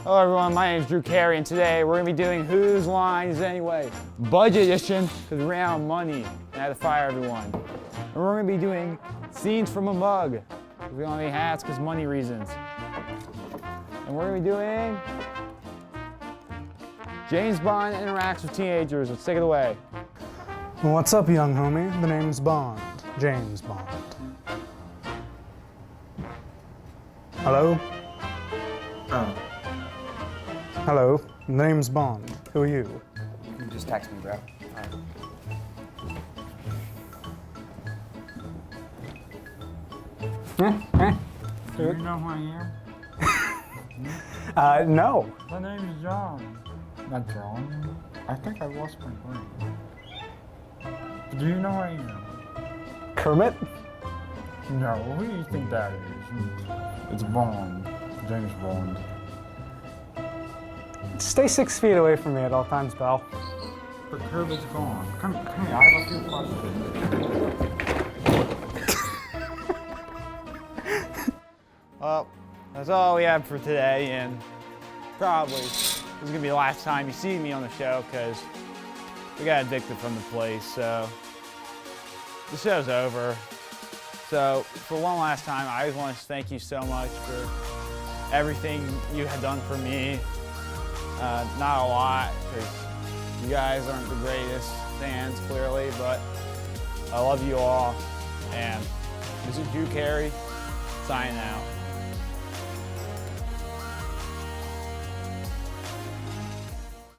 Hello everyone, my name is Drew Carey, and today we're going to be doing Whose Lines Anyway? Budget edition, because we ran out of money and I had to fire everyone. And we're going to be doing Scenes from a Mug, because we don't have any hats because money reasons. And we're going to be doing James Bond Interacts with Teenagers. Let's take it away. What's up, young homie? The name's Bond. James Bond. Hello? Oh. Hello. The name's Bond. Who are you? You can just text me, bro. Do you know who I am? No. My name is John. Not John. I think I lost my brain. Do you know who I am? Kermit? No, who do you think that is? It's Bond. James Bond. Stay 6 feet away from me at all times, pal. But Kirby's gone. Come here, I have a few questions. Well, that's all we have for today, and probably this is going to be the last time you see me on the show because we got evicted from the place, so the show's over. So for one last time, I just want to thank you so much for everything you have done for me. Not a lot, because you guys aren't the greatest fans, clearly, but I love you all. And this is Drew Carey, signing out.